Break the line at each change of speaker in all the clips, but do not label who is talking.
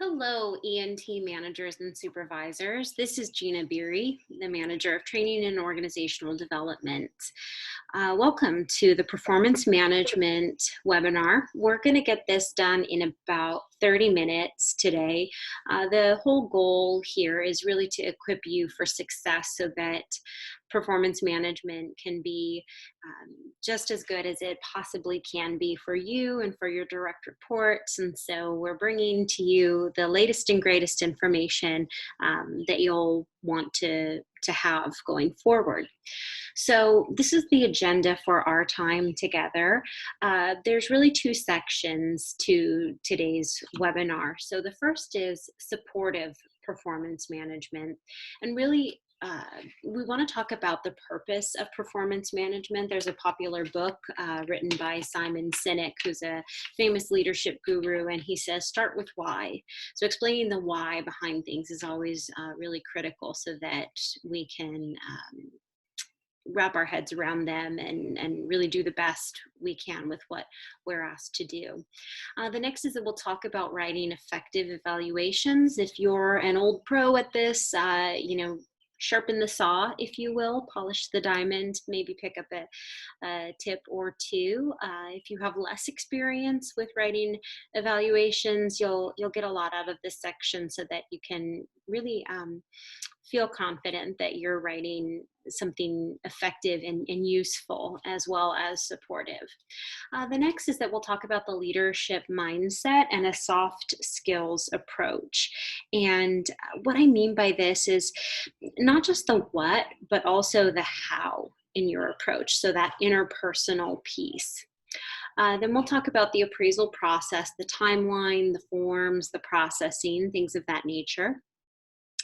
Hello, ENT managers and supervisors. This is Gina Beery, the manager of training and organizational development. Welcome to the performance management webinar. We're going to get this done in about 30 minutes today. The whole goal here is really to equip you for success so that performance management can be just as good as it possibly can be for you and for your direct reports. And so we're bringing to you the latest and greatest information that you'll want to have going forward. So this is the agenda for our time together. There's really two sections to today's webinar. So the first is supportive performance management, and really we want to talk about the purpose of performance management. There's a popular book written by Simon Sinek, who's a famous leadership guru, and he says, start with why. So explaining the why behind things is always really critical so that we can wrap our heads around them and really do the best we can with what we're asked to do. The next is that we'll talk about writing effective evaluations. If you're an old pro at this, sharpen the saw, if you will, polish the diamond, maybe pick up a tip or two. If you have less experience with writing evaluations, you'll get a lot out of this section so that you can really feel confident that you're writing something effective and useful as well as supportive. The next is that we'll talk about the leadership mindset and a soft skills approach. And what I mean by this is not just the what, but also the how in your approach. So that interpersonal piece. Then we'll talk about the appraisal process, the timeline, the forms, the processing, things of that nature.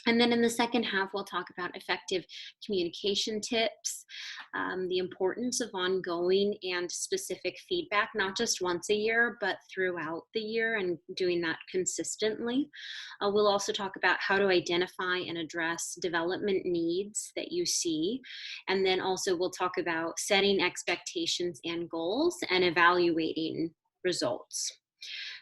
And then in the second half, we'll talk about effective communication tips, the importance of ongoing and specific feedback, not just once a year, but throughout the year and doing that consistently. We'll also talk about how to identify and address development needs that you see. And then also we'll talk about setting expectations and goals and evaluating results.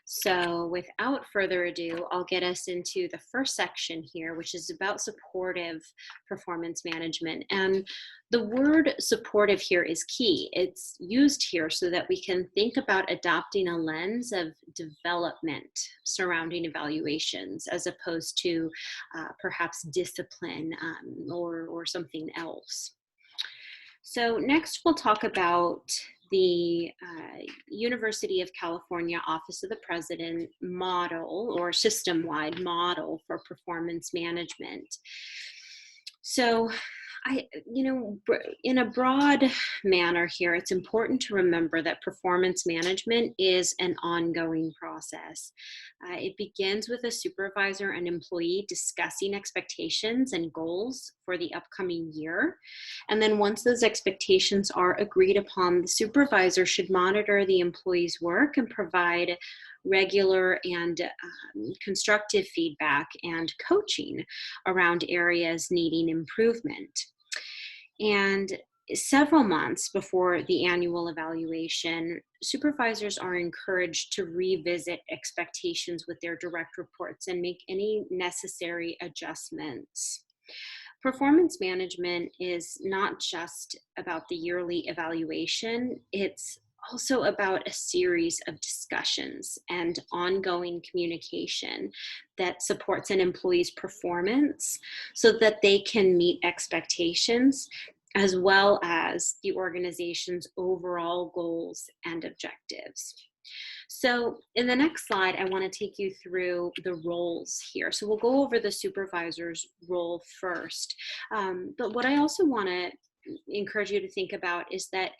So without further ado, I'll get us into the first section here, which is about supportive performance management. And the word supportive here is key. It's used here so that we can think about adopting a lens of development surrounding evaluations as opposed to perhaps discipline or something else. So next we'll talk about the University of California Office of the President model or system-wide model for performance management. So in a broad manner here, it's important to remember that performance management is an ongoing process. It begins with a supervisor and employee discussing expectations and goals for the upcoming year. And then once those expectations are agreed upon, the supervisor should monitor the employee's work and provide regular and constructive feedback and coaching around areas needing improvement. And several months before the annual evaluation, supervisors are encouraged to revisit expectations with their direct reports and make any necessary adjustments. Performance management is not just about the yearly evaluation, it's also about a series of discussions and ongoing communication that supports an employee's performance so that they can meet expectations as well as the organization's overall goals and objectives. So in the next slide, I want to take you through the roles here. So we'll go over the supervisor's role first. But what I also want to encourage you to think about is that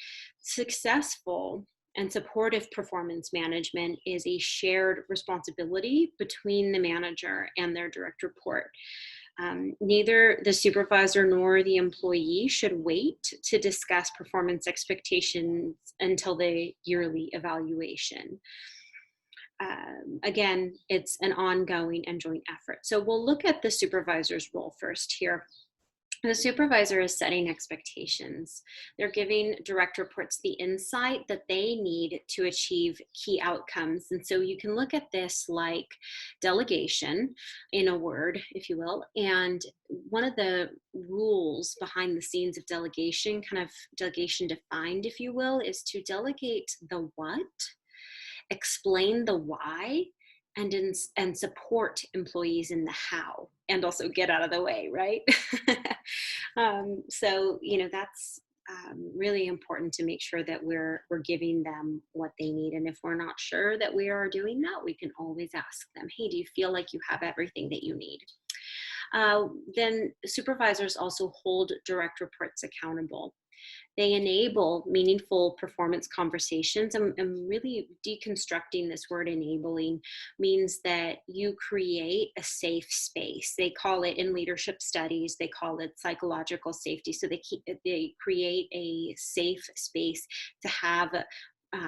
successful and supportive performance management is a shared responsibility between the manager and their direct report. Neither the supervisor nor the employee should wait to discuss performance expectations until the yearly evaluation. Again, it's an ongoing and joint effort. So we'll look at the supervisor's role first here. The supervisor is setting expectations. They're giving direct reports the insight that they need to achieve key outcomes. And so you can look at this like delegation in a word, if you will. And one of the rules behind the scenes of delegation, kind of delegation defined, if you will, is to delegate the what, explain the why, and support employees in the how, and also get out of the way, right? So that's really important to make sure that we're giving them what they need. And if we're not sure that we are doing that, we can always ask them, hey, do you feel like you have everything that you need? Then supervisors also hold direct reports accountable. They enable meaningful performance conversations. And really deconstructing this word enabling means that you create a safe space. They call it, in leadership studies, they call it psychological safety. So they create a safe space to have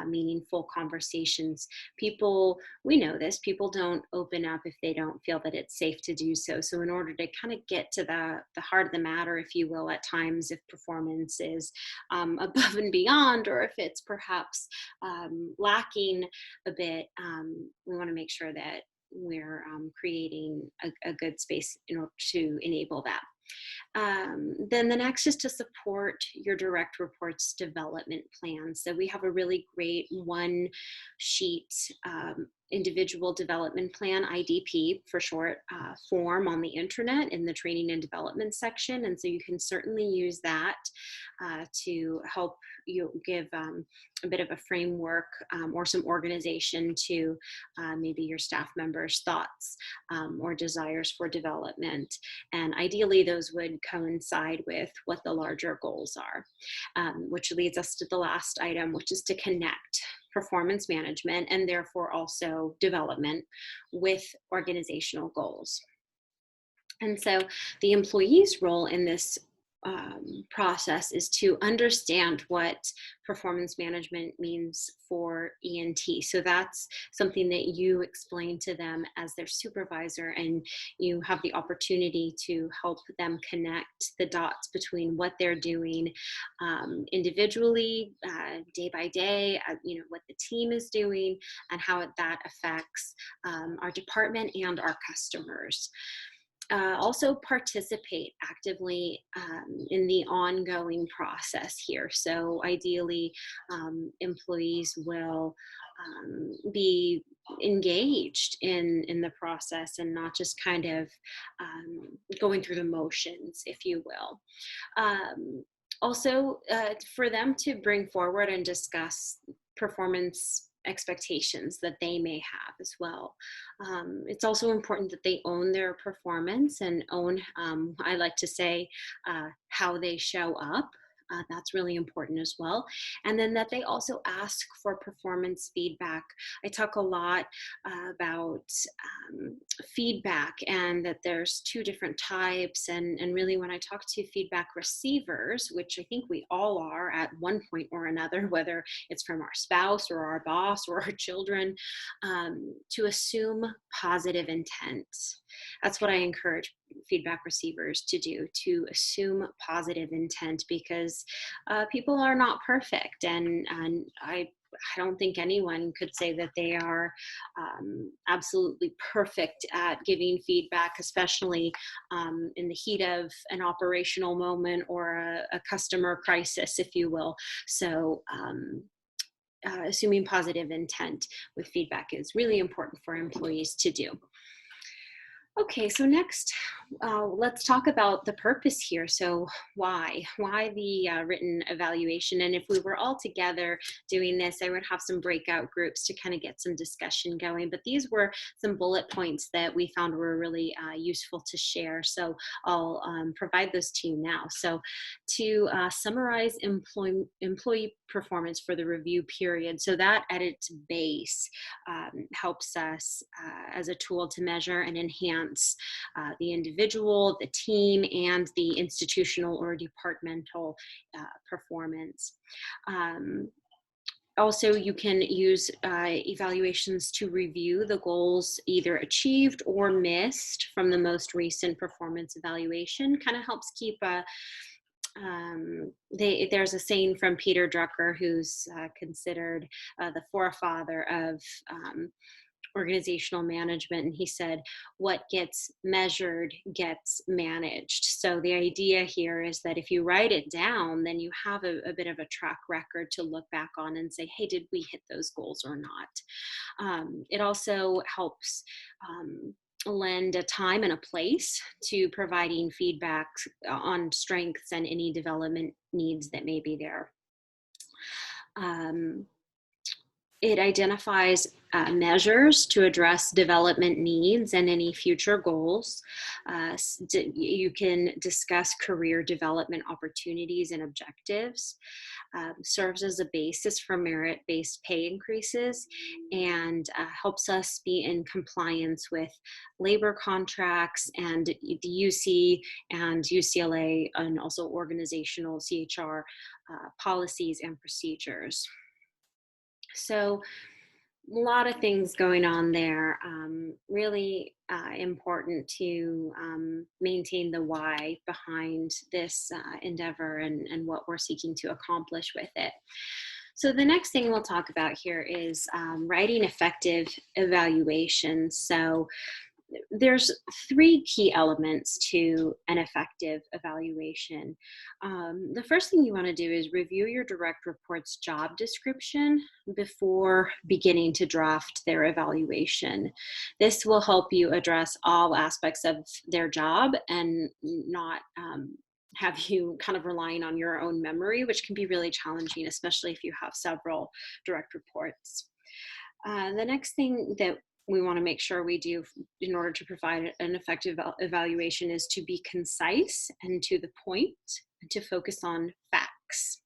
meaningful conversations. We know this, people don't open up if they don't feel that it's safe to do so. So in order to kind of get to the heart of the matter, if you will, at times, if performance is above and beyond, or if it's perhaps lacking a bit, we want to make sure that we're creating a good space in order to enable that. Then the next is to support your direct reports development plan. So we have a really great one sheet individual development plan, IDP for short, form on the internet in the training and development section. And so you can certainly use that to help you give a bit of a framework or some organization to maybe your staff members' thoughts or desires for development. And ideally, those would coincide with what the larger goals are, which leads us to the last item, which is to connect performance management and therefore also development with organizational goals. And so the employee's role in this process is to understand what performance management means for E&T. So that's something that you explain to them as their supervisor, and you have the opportunity to help them connect the dots between what they're doing individually, day by day, what the team is doing, and how that affects our department and our customers. Also participate actively in the ongoing process here. So ideally, employees will be engaged in the process and not just kind of going through the motions, if you will. Also, for them to bring forward and discuss performance expectations that they may have as well. It's also important that they own their performance and own, I like to say, how they show up. That's really important as well. And then that they also ask for performance feedback. I talk a lot about feedback, and that there's two different types. And really, when I talk to feedback receivers, which I think we all are at one point or another, whether it's from our spouse or our boss or our children, to assume positive intent. That's what I encourage feedback receivers to do, to assume positive intent, because people are not perfect. And I don't think anyone could say that they are absolutely perfect at giving feedback, especially in the heat of an operational moment or a customer crisis, if you will. So assuming positive intent with feedback is really important for employees to do. Okay, so next, let's talk about the purpose here. So why the written evaluation? And if we were all together doing this, I would have some breakout groups to kind of get some discussion going. But these were some bullet points that we found were really useful to share. So I'll provide those to you now. So to summarize employee performance for the review period. So that at its base helps us as a tool to measure and enhance the individual, the team, and the institutional or departmental performance. Also, you can use evaluations to review the goals either achieved or missed from the most recent performance evaluation. Kind of helps keep a there's a saying from Peter Drucker, who's considered the forefather of organizational management, and he said, what gets measured gets managed. So the idea here is that if you write it down, then you have a bit of a track record to look back on and say, hey, did we hit those goals or not? It also helps lend a time and a place to providing feedback on strengths and any development needs that may be there. Um, it identifies measures to address development needs and any future goals. You can discuss career development opportunities and objectives. Serves as a basis for merit-based pay increases, and helps us be in compliance with labor contracts and the UC and UCLA, and also organizational CHR policies and procedures. So a lot of things going on there. Really important to maintain the why behind this endeavor and what we're seeking to accomplish with it. So the next thing we'll talk about here is writing effective evaluations. So there's three key elements to an effective evaluation. The first thing you want to do is review your direct report's job description before beginning to draft their evaluation. This will help you address all aspects of their job and not have you kind of relying on your own memory, which can be really challenging, especially if you have several direct reports. The next thing that we want to make sure we do in order to provide an effective evaluation is to be concise and to the point, and to focus on facts.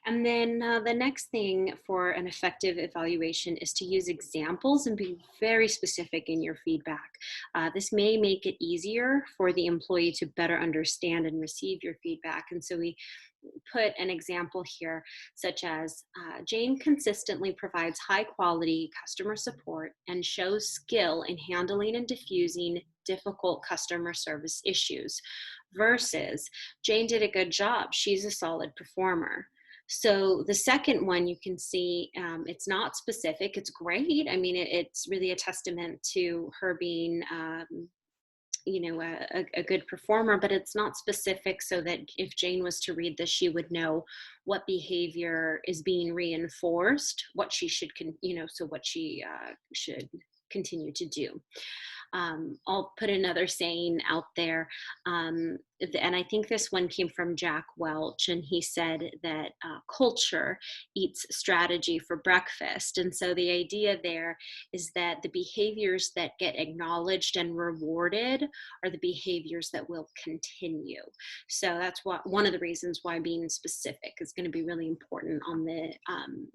And then the next thing for an effective evaluation is to use examples and be very specific in your feedback. This may make it easier for the employee to better understand and receive your feedback. And so we put an example here, such as Jane consistently provides high quality customer support and shows skill in handling and diffusing difficult customer service issues, versus Jane did a good job, she's a solid performer. So the second one, you can see it's not specific. It's great. I mean, it's really a testament to her being a good performer, but it's not specific, so that if Jane was to read this, she would know what behavior is being reinforced, what she should, so what she should continue to do. I'll put another saying out there, and I think this one came from Jack Welch, and he said that culture eats strategy for breakfast. And so the idea there is that the behaviors that get acknowledged and rewarded are the behaviors that will continue. So that's one of the reasons why being specific is going to be really important on the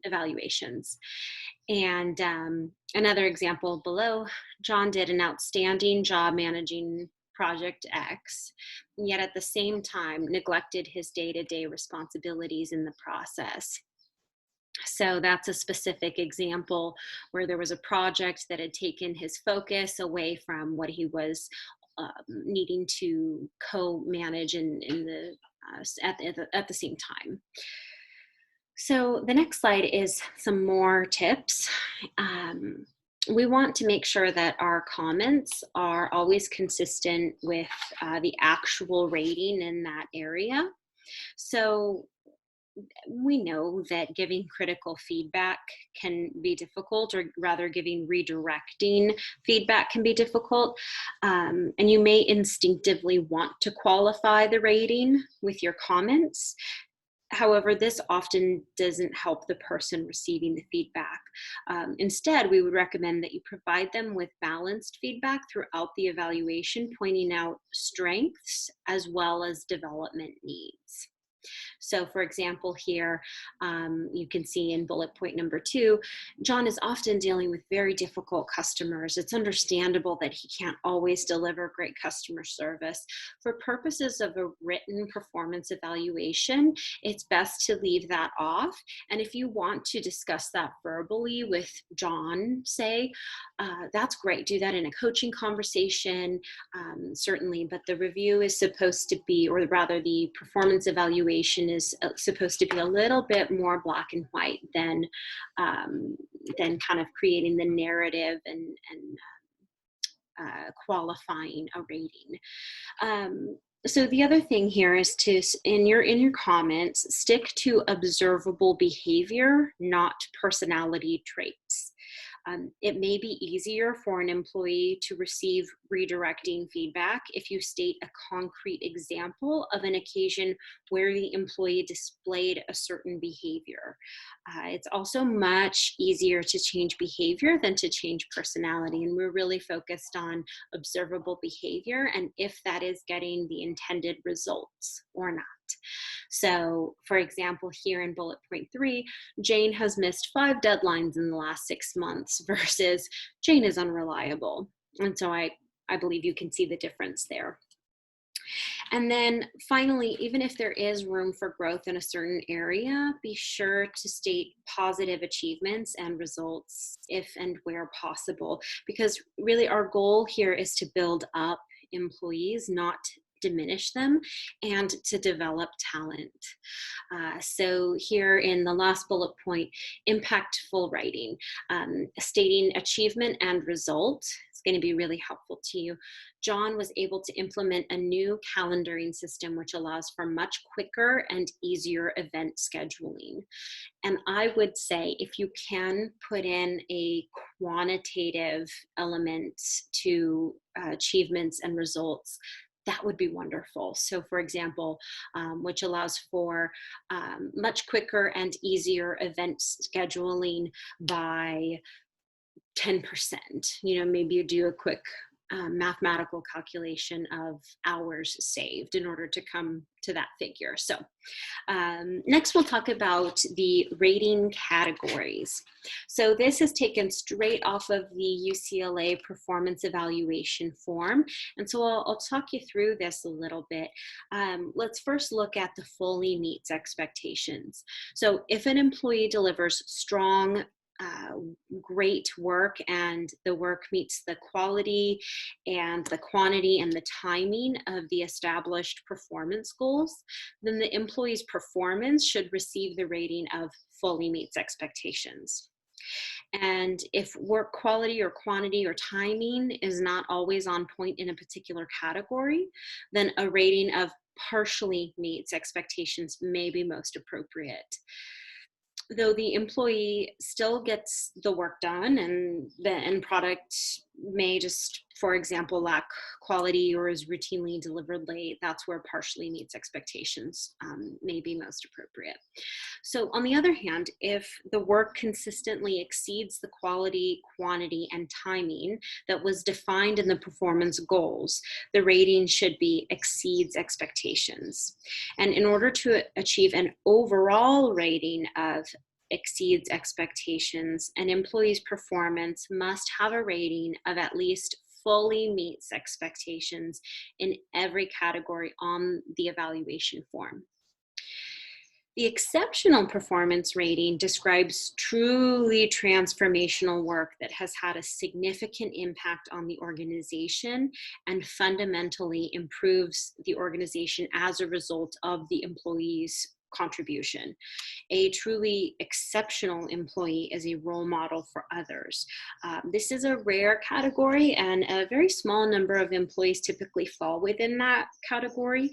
evaluations. And another example below, John did an outstanding job managing Project X, yet at the same time neglected his day-to-day responsibilities in the process. So that's a specific example where there was a project that had taken his focus away from what he was needing to co-manage at the same time. So the next slide is some more tips. We want to make sure that our comments are always consistent with the actual rating in that area. So we know that giving critical feedback can be difficult, or rather giving redirecting feedback can be difficult. And you may instinctively want to qualify the rating with your comments. However, this often doesn't help the person receiving the feedback. Instead, we would recommend that you provide them with balanced feedback throughout the evaluation, pointing out strengths as well as development needs. So for example, here, you can see in bullet point number 2, John is often dealing with very difficult customers. It's understandable that he can't always deliver great customer service. For purposes of a written performance evaluation, it's best to leave that off. And if you want to discuss that verbally with John, say, that's great. Do that in a coaching conversation, certainly. But the review is supposed to be, or rather the performance evaluation is supposed to be a little bit more black and white than kind of creating the narrative and qualifying a rating. So the other thing here is to, in your comments, stick to observable behavior, not personality traits. It may be easier for an employee to receive redirecting feedback if you state a concrete example of an occasion where the employee displayed a certain behavior. It's also much easier to change behavior than to change personality, and we're really focused on observable behavior and if that is getting the intended results or not. So, for example, here in bullet point 3, Jane has missed 5 deadlines in the last 6 months versus Jane is unreliable. And so I believe you can see the difference there. And then finally, even if there is room for growth in a certain area, be sure to state positive achievements and results if and where possible, because really our goal here is to build up employees, not diminish them, and to develop talent. So here in the last bullet point, impactful writing, stating achievement and result is going to be really helpful to you. John was able to implement a new calendaring system which allows for much quicker and easier event scheduling. And I would say if you can put in a quantitative element to achievements and results, that would be wonderful. So for example, which allows for much quicker and easier event scheduling by 10%. Maybe you do a quick mathematical calculation of hours saved in order to come to that figure. So next we'll talk about the rating categories. So this is taken straight off of the UCLA performance evaluation form. And so I'll talk you through this a little bit. Let's first look at the fully meets expectations. So if an employee delivers strong, great work and the work meets the quality and the quantity and the timing of the established performance goals, then the employee's performance should receive the rating of fully meets expectations. And if work quality or quantity or timing is not always on point in a particular category, then a rating of partially meets expectations may be most appropriate. Though the employee still gets the work done and the end product may just, for example, lack quality or is routinely delivered late, that's where partially meets expectations may be most appropriate. So on the other hand, if the work consistently exceeds the quality, quantity, and timing that was defined in the performance goals, the rating should be exceeds expectations. And in order to achieve an overall rating of exceeds expectations, an employee's performance must have a rating of at least fully meets expectations in every category on the evaluation form. The exceptional performance rating describes truly transformational work that has had a significant impact on the organization and fundamentally improves the organization as a result of the employee's contribution. A truly exceptional employee is a role model for others. This is a rare category, and a very small number of employees typically fall within that category.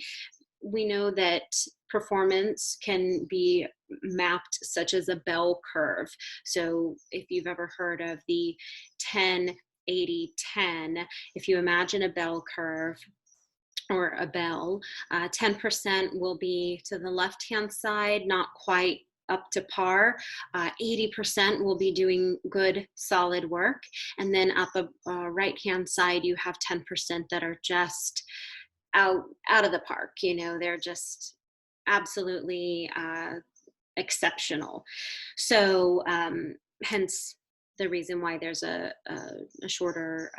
We know that performance can be mapped such as a bell curve. So if you've ever heard of the 10, 80, 10, if you imagine a bell curve, or a bell, 10% will be to the left-hand side, not quite up to par. 80% will be doing good, solid work. And then at the right-hand side, you have 10% that are just out of the park. They're just absolutely exceptional. So hence the reason why there's a shorter,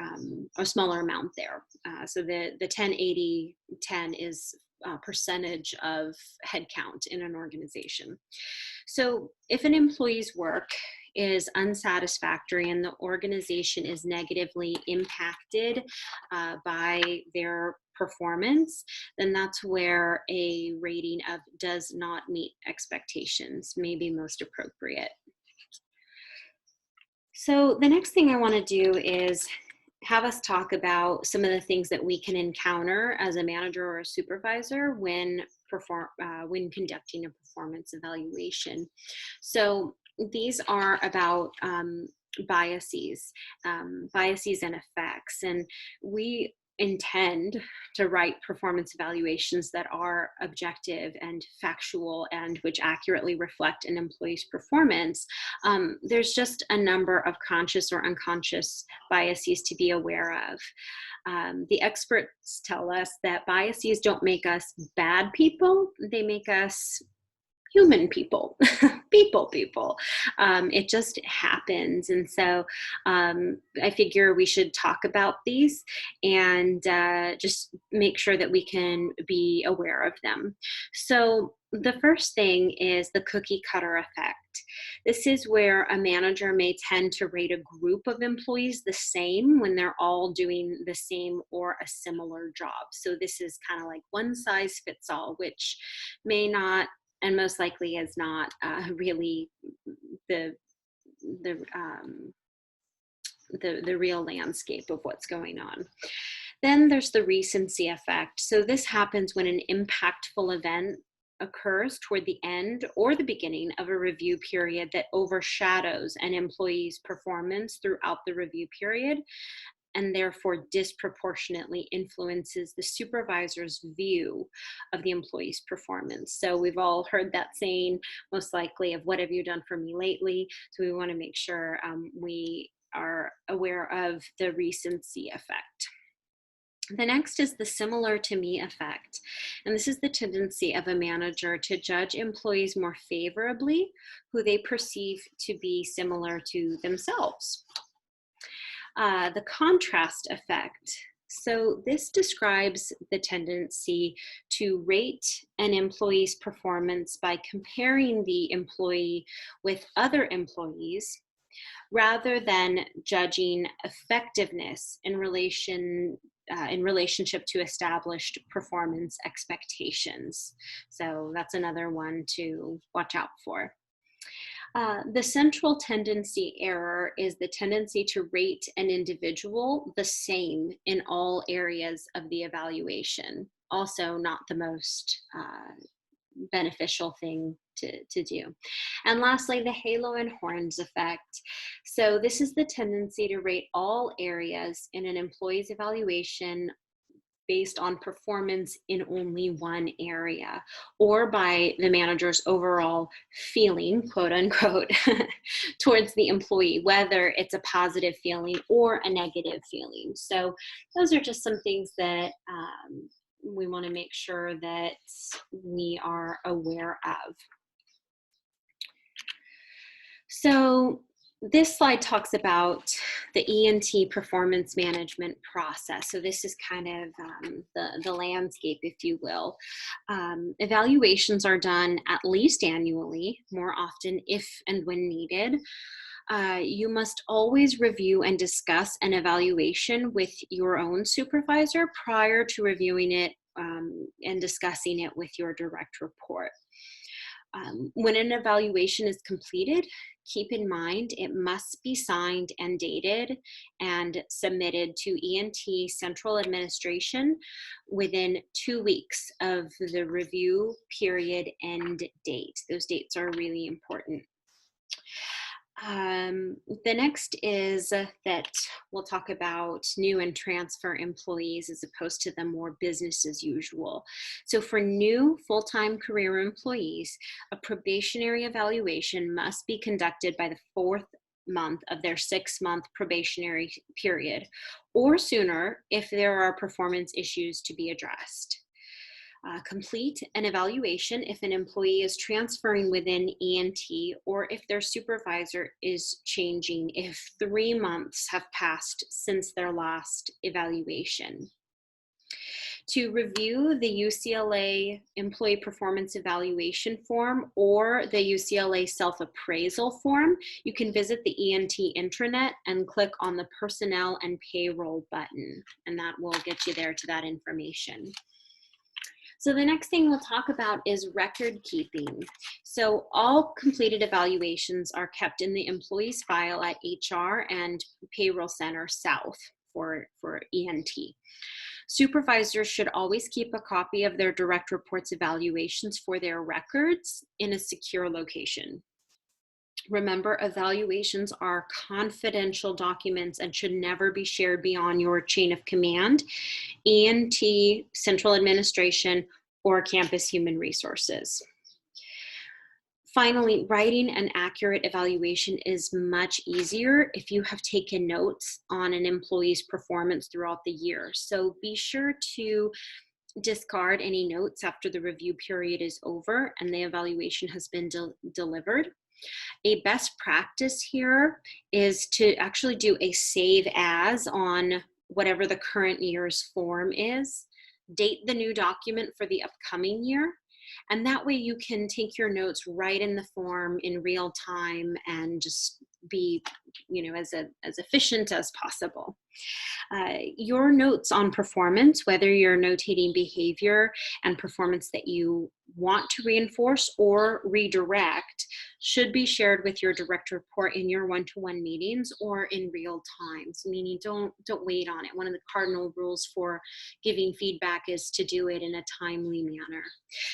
a smaller amount there. So the 10-80-10 is percentage of headcount in an organization. So if an employee's work is unsatisfactory and the organization is negatively impacted by their performance, then that's where a rating of does not meet expectations may be most appropriate. So the next thing I want to do is have us talk about some of the things that we can encounter as a manager or a supervisor when conducting a performance evaluation. So these are about biases and effects, and we intend to write performance evaluations that are objective and factual and which accurately reflect an employee's performance. There's just a number of conscious or unconscious biases to be aware of. The experts tell us that biases don't make us bad people, they make us human people, people. It just happens. And so I figure we should talk about these and just make sure that we can be aware of them. So the first thing is the cookie cutter effect. This is where a manager may tend to rate a group of employees the same when they're all doing the same or a similar job. So this is kind of like one size fits all, which may not and most likely is not really the real landscape of what's going on. Then there's the recency effect. So this happens when an impactful event occurs toward the end or the beginning of a review period that overshadows an employee's performance throughout the review period, and therefore disproportionately influences the supervisor's view of the employee's performance. So we've all heard that saying, most likely, of what have you done for me lately? So we want to make sure we are aware of the recency effect. The next is the similar to me effect. And this is the tendency of a manager to judge employees more favorably who they perceive to be similar to themselves. The contrast effect. So this describes the tendency to rate an employee's performance by comparing the employee with other employees rather than judging effectiveness in relationship to established performance expectations. So that's another one to watch out for. The central tendency error is the tendency to rate an individual the same in all areas of the evaluation. Also not the most beneficial thing to do. And lastly, the halo and horns effect. So this is the tendency to rate all areas in an employee's evaluation based on performance in only one area, or by the manager's overall feeling, quote unquote, towards the employee, whether it's a positive feeling or a negative feeling. So those are just some things that we want to make sure that we are aware of. So this slide talks about the E&T performance management process. So this is kind of the landscape, if you will. Evaluations are done at least annually, more often if and when needed. You must always review and discuss an evaluation with your own supervisor prior to reviewing it and discussing it with your direct report. When an evaluation is completed, keep in mind it must be signed and dated and submitted to E&T Central Administration within 2 weeks of the review period end date. Those dates are really important. The next is that we'll talk about new and transfer employees as opposed to the more business as usual. So for new full-time career employees, a probationary evaluation must be conducted by the 4th month of their 6-month probationary period, or sooner if there are performance issues to be addressed. Complete an evaluation if an employee is transferring within E&T or if their supervisor is changing if 3 months have passed since their last evaluation. To review the UCLA Employee Performance Evaluation Form or the UCLA Self-Appraisal Form, you can visit the E&T intranet and click on the Personnel and Payroll button, and that will get you there to that information. So the next thing we'll talk about is record keeping. So all completed evaluations are kept in the employee's file at HR and Payroll Center South for E&T. Supervisors should always keep a copy of their direct reports evaluations for their records in a secure location. Remember, evaluations are confidential documents and should never be shared beyond your chain of command, E&T, central administration, or campus human resources. Finally, writing an accurate evaluation is much easier if you have taken notes on an employee's performance throughout the year. So be sure to discard any notes after the review period is over and the evaluation has been delivered. A best practice here is to actually do a save as on whatever the current year's form is, date the new document for the upcoming year, and that way you can take your notes right in the form in real time and just be, as efficient as possible. Your notes on performance, whether you're notating behavior and performance that you want to reinforce or redirect, should be shared with your direct report in your one-to-one meetings or in real time. So meaning don't wait on it. One of the cardinal rules for giving feedback is to do it in a timely manner.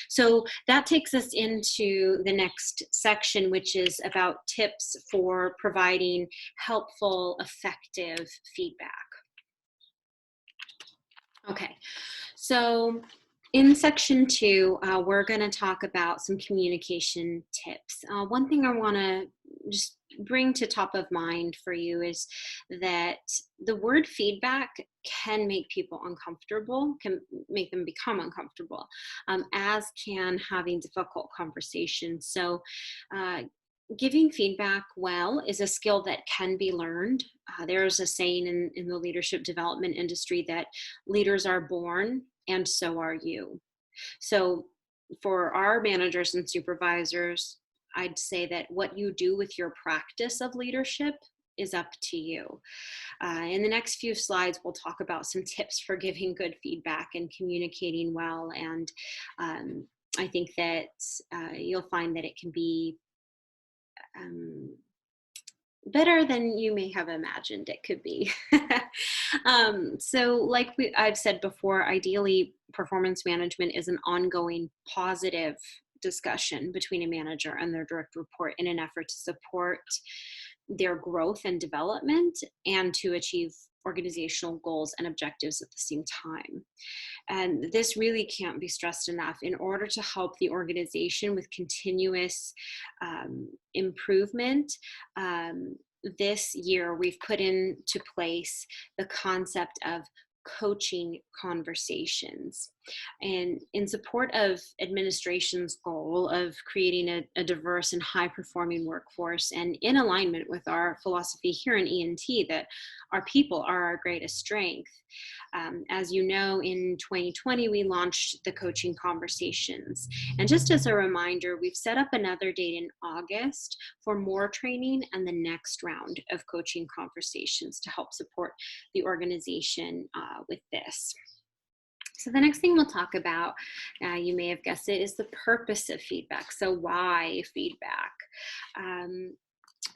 So that takes us into the next section, which is about tips for providing helpful, effective feedback. Okay, so in section 2, we're going to talk about some communication tips. One thing I want to just bring to top of mind for you is that the word feedback can make people uncomfortable, can make them become uncomfortable, as can having difficult conversations. So giving feedback well is a skill that can be learned. There's a saying in the leadership development industry that leaders are born and so are you. So for our managers and supervisors, I'd say that what you do with your practice of leadership is up to you. In the next few slides, we'll talk about some tips for giving good feedback and communicating well. And I think that you'll find that it can be better than you may have imagined it could be. So like I've said before, ideally performance management is an ongoing positive discussion between a manager and their direct report in an effort to support their growth and development and to achieve organizational goals and objectives at the same time. And this really can't be stressed enough. In order to help the organization with continuous improvement, this year we've put into place the concept of coaching conversations. And in support of administration's goal of creating a diverse and high-performing workforce, and in alignment with our philosophy here in E&T that our people are our greatest strength, as you know, in 2020, we launched the coaching conversations. And just as a reminder, we've set up another date in August for more training and the next round of coaching conversations to help support the organization with this. So the next thing we'll talk about, you may have guessed it, is the purpose of feedback. So why feedback?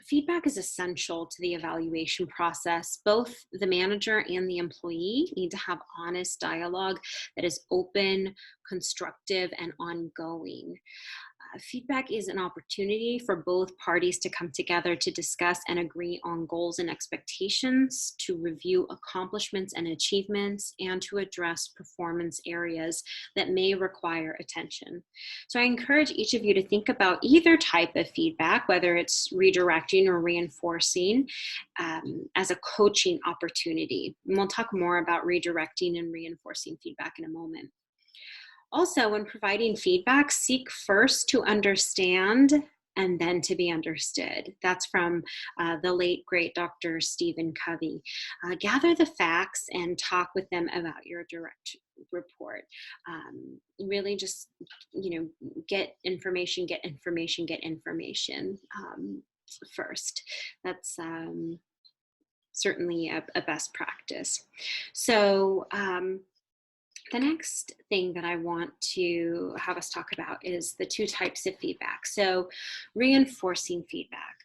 Feedback is essential to the evaluation process. Both the manager and the employee need to have honest dialogue that is open, constructive, and ongoing. Feedback is an opportunity for both parties to come together to discuss and agree on goals and expectations, to review accomplishments and achievements, and to address performance areas that may require attention. So I encourage each of you to think about either type of feedback, whether it's redirecting or reinforcing, as a coaching opportunity. And we'll talk more about redirecting and reinforcing feedback in a moment. Also, when providing feedback, seek first to understand and then to be understood. That's from the late, great Dr. Stephen Covey. Gather the facts and talk with them about your direct report. Really just, get information first. That's certainly a best practice. So, the next thing that I want to have us talk about is the two types of feedback. So, reinforcing feedback.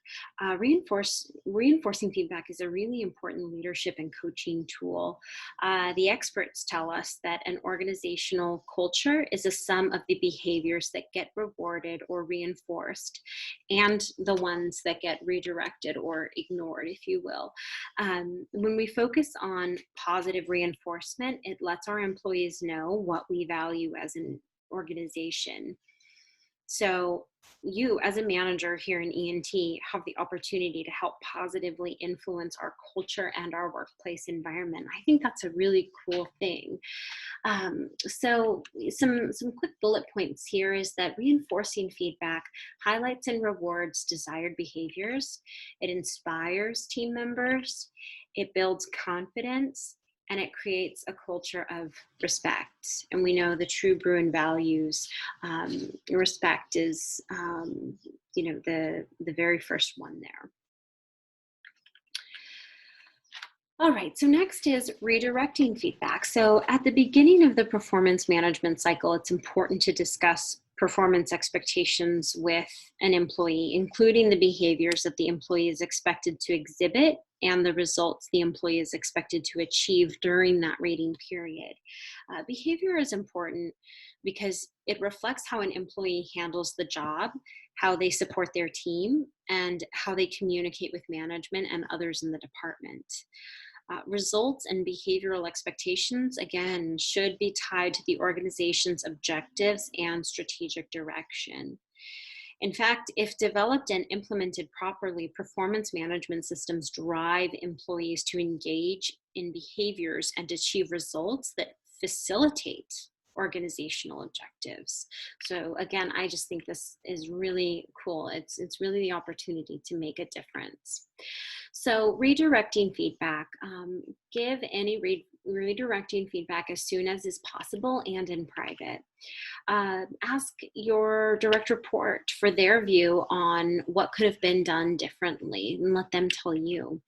Reinforcing feedback is a really important leadership and coaching tool. The experts tell us that an organizational culture is a sum of the behaviors that get rewarded or reinforced and the ones that get redirected or ignored, if you will. When we focus on positive reinforcement, it lets our employees know what we value as an organization. So you, as a manager here in ENT, have the opportunity to help positively influence our culture and our workplace environment. I think that's a really cool thing. So some quick bullet points here is that reinforcing feedback highlights and rewards desired behaviors. It inspires team members. It builds confidence. And it creates a culture of respect. And we know the true Bruin values, respect is, the very first one there. All right, so next is redirecting feedback. So at the beginning of the performance management cycle, it's important to discuss performance expectations with an employee, including the behaviors that the employee is expected to exhibit and the results the employee is expected to achieve during that rating period. Behavior is important because it reflects how an employee handles the job, how they support their team, and how they communicate with management and others in the department. Results and behavioral expectations, again, should be tied to the organization's objectives and strategic direction. In fact, if developed and implemented properly, performance management systems drive employees to engage in behaviors and achieve results that facilitate organizational objectives. So again, I just think this is really cool. It's really the opportunity to make a difference. So redirecting feedback, give any redirecting feedback as soon as is possible and in private. Ask your direct report for their view on what could have been done differently and let them tell you.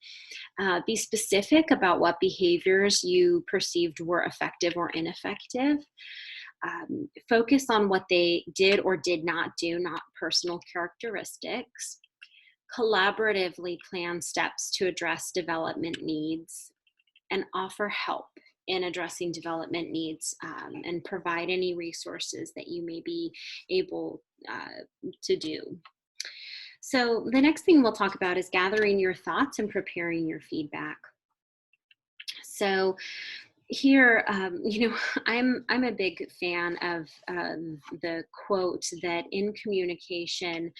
Be specific about what behaviors you perceived were effective or ineffective. Focus on what they did or did not do, not personal characteristics. Collaboratively plan steps to address development needs and offer help in addressing development needs, and provide any resources that you may be able to do. So the next thing we'll talk about is gathering your thoughts and preparing your feedback. So here, I'm a big fan of the quote that in communication,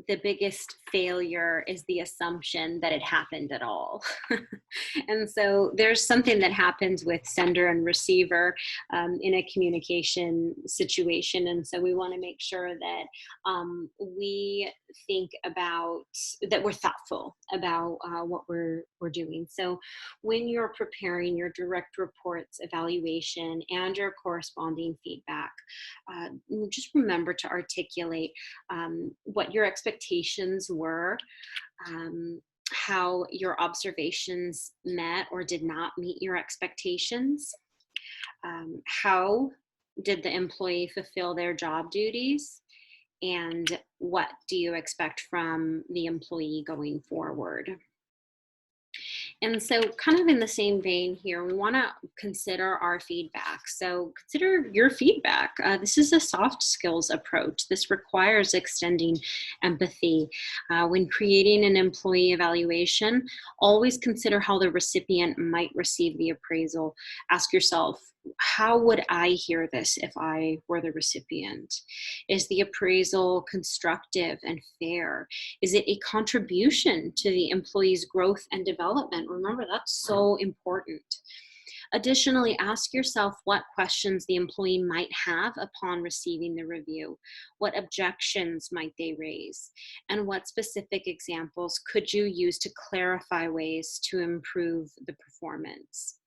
the biggest failure is the assumption that it happened at all. And so there's something that happens with sender and receiver in a communication situation. And so we want to make sure that we think about, that we're thoughtful about what we're doing. So when you're preparing your direct reports evaluation and your corresponding feedback, just remember to articulate what your expectations were, how your observations met or did not meet your expectations, how did the employee fulfill their job duties, and what do you expect from the employee going forward. And so kind of in the same vein here, we want to consider our feedback. So consider your feedback. This is a soft skills approach. This requires extending empathy. When creating an employee evaluation, always consider how the recipient might receive the appraisal. Ask yourself, how would I hear this if I were the recipient? Is the appraisal constructive and fair? Is it a contribution to the employee's growth and development? Remember, that's so important. Additionally, ask yourself what questions the employee might have upon receiving the review. What objections might they raise? And what specific examples could you use to clarify ways to improve the performance?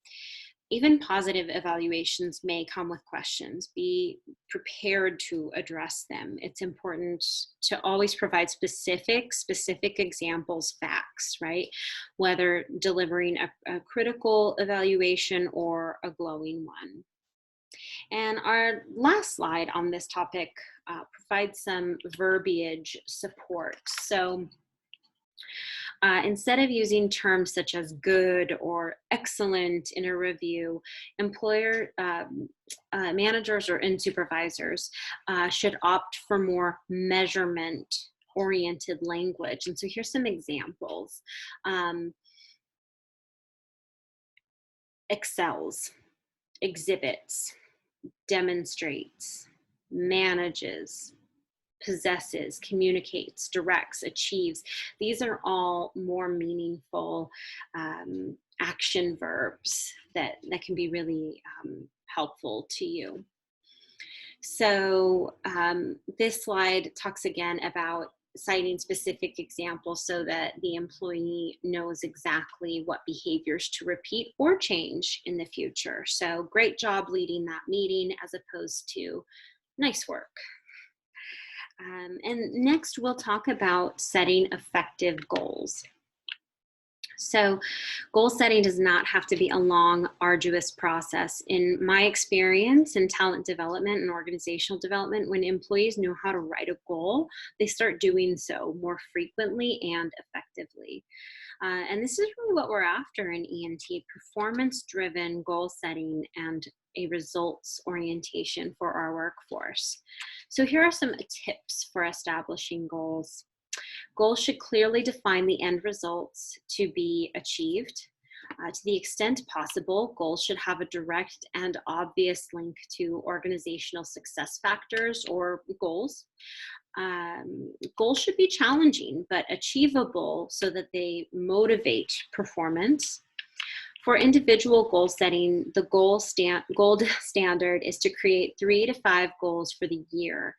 Even positive evaluations may come with questions. Be prepared to address them. It's important to always provide specific examples, facts, right? Whether delivering a critical evaluation or a glowing one. And our last slide on this topic provides some verbiage support. So instead of using terms such as good or excellent in a review, employer managers and supervisors should opt for more measurement oriented language. And so here's some examples. Excels, exhibits, demonstrates, manages, possesses, communicates, directs, achieves. These are all more meaningful action verbs that can be really helpful to you. So this slide talks again about citing specific examples so that the employee knows exactly what behaviors to repeat or change in the future. So great job leading that meeting as opposed to nice work. And next we'll talk about setting effective goals. So goal setting does not have to be a long, arduous process. In my experience in talent development and organizational development, when employees know how to write a goal, they start doing so more frequently and effectively. And this is really what we're after in ENT, performance-driven goal setting and a results orientation for our workforce. So here are some tips for establishing goals. Goals should clearly define the end results to be achieved. To the extent possible, goals should have a direct and obvious link to organizational success factors or goals. Goals should be challenging but achievable so that they motivate performance. For individual goal setting, the gold standard is to create 3 to 5 goals for the year.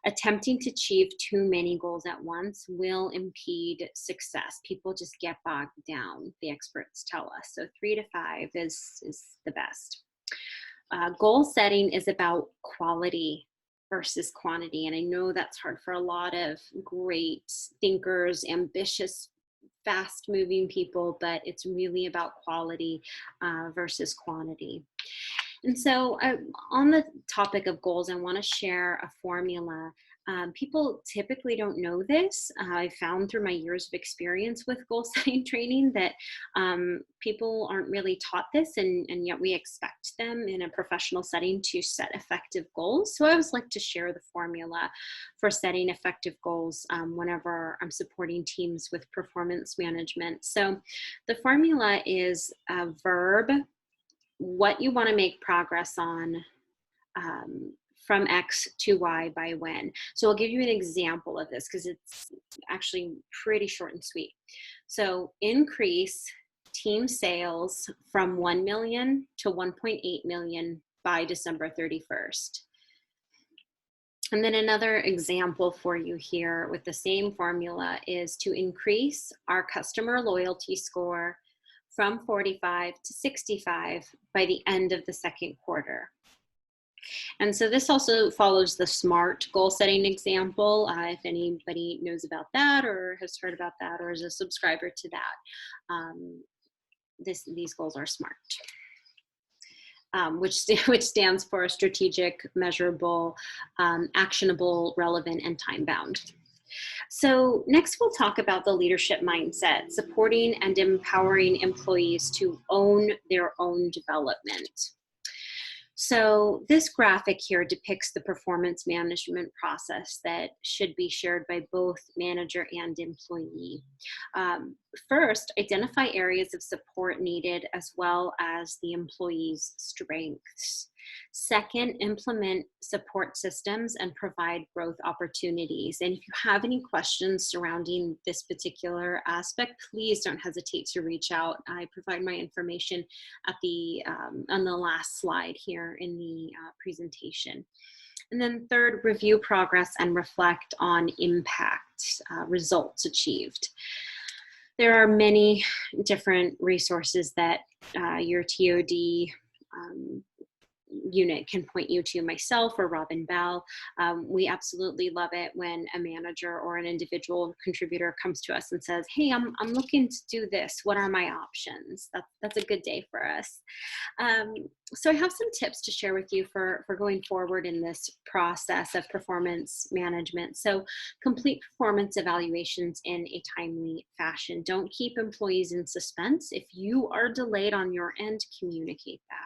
Attempting to achieve too many goals at once will impede success. People just get bogged down, the experts tell us. So 3 to 5 is the best. Goal setting is about quality versus quantity. And I know that's hard for a lot of great thinkers, ambitious, fast-moving people, but it's really about quality versus quantity. And so on the topic of goals, I want to share a formula. People typically don't know this. I found through my years of experience with goal setting training that people aren't really taught this, and yet we expect them in a professional setting to set effective goals. So I always like to share the formula for setting effective goals whenever I'm supporting teams with performance management. So the formula is a verb, what you want to make progress on from X to Y by when. So I'll give you an example of this because it's actually pretty short and sweet. So increase team sales from 1 million to 1.8 million by December 31st. And then another example for you here with the same formula is to increase our customer loyalty score from 45 to 65 by the end of the second quarter. And so this also follows the SMART goal setting example. If anybody knows about that or has heard about that or is a subscriber to that, these goals are SMART. Which stands for strategic, measurable, actionable, relevant, and time-bound. So next we'll talk about the leadership mindset, supporting and empowering employees to own their own development. So this graphic here depicts the performance management process that should be shared by both manager and employee. First, identify areas of support needed as well as the employee's strengths. Second, implement support systems and provide growth opportunities. And if you have any questions surrounding this particular aspect, please don't hesitate to reach out. I provide my information at the on the last slide here in the presentation. And then third, review progress and reflect on impact, results achieved. There are many different resources that your TOD unit can point you to, myself or Robin Bell. We absolutely love it when a manager or an individual contributor comes to us and says, hey, I'm looking to do this. What are my options? That's a good day for us. So I have some tips to share with you for going forward in this process of performance management. So complete performance evaluations in a timely fashion. Don't keep employees in suspense. If you are delayed on your end, communicate that.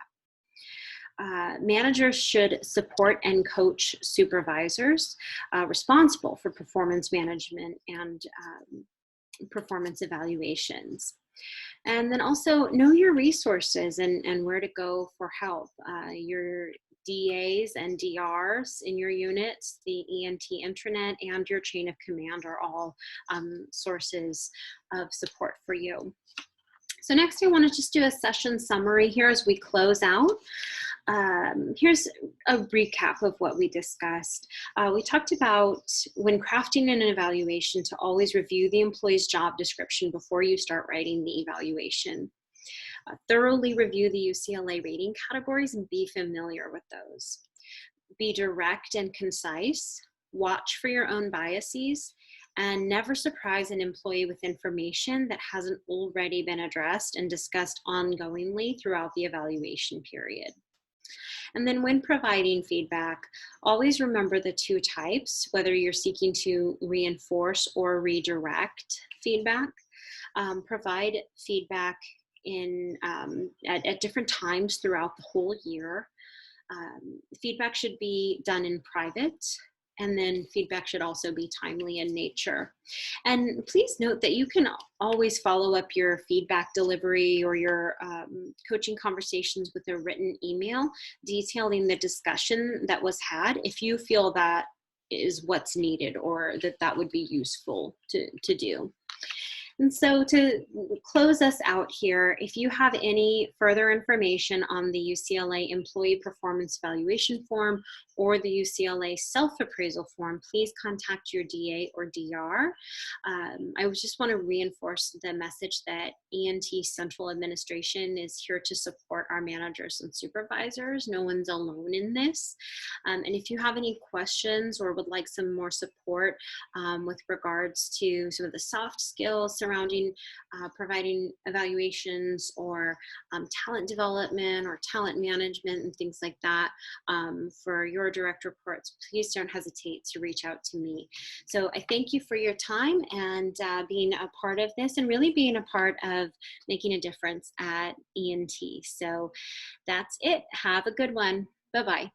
Managers should support and coach supervisors responsible for performance management and performance evaluations. And then also know your resources and where to go for help. Your DAs and DRs in your units, the ENT intranet, and your chain of command are all sources of support for you. So next I want to just do a session summary here as we close out. Here's a recap of what we discussed. We talked about when crafting an evaluation to always review the employee's job description before you start writing the evaluation. Thoroughly review the UCLA rating categories and be familiar with those. Be direct and concise. Watch for your own biases. And never surprise an employee with information that hasn't already been addressed and discussed ongoingly throughout the evaluation period. And then when providing feedback, always remember the two types, whether you're seeking to reinforce or redirect feedback. Provide feedback at different times throughout the whole year. Feedback should be done in private. And then feedback should also be timely in nature. And please note that you can always follow up your feedback delivery or your coaching conversations with a written email detailing the discussion that was had if you feel that is what's needed or that would be useful to do. And so to close us out here, if you have any further information on the UCLA Employee Performance Evaluation Form or the UCLA Self-Appraisal Form, please contact your DA or DR. I just want to reinforce the message that ENT Central Administration is here to support our managers and supervisors. No one's alone in this. And if you have any questions or would like some more support with regards to some of the soft skills surrounding providing evaluations or talent development or talent management and things like that for your direct reports, please don't hesitate to reach out to me. So I thank you for your time and being a part of this and really being a part of making a difference at ENT. So that's it. Have a good one. Bye-bye.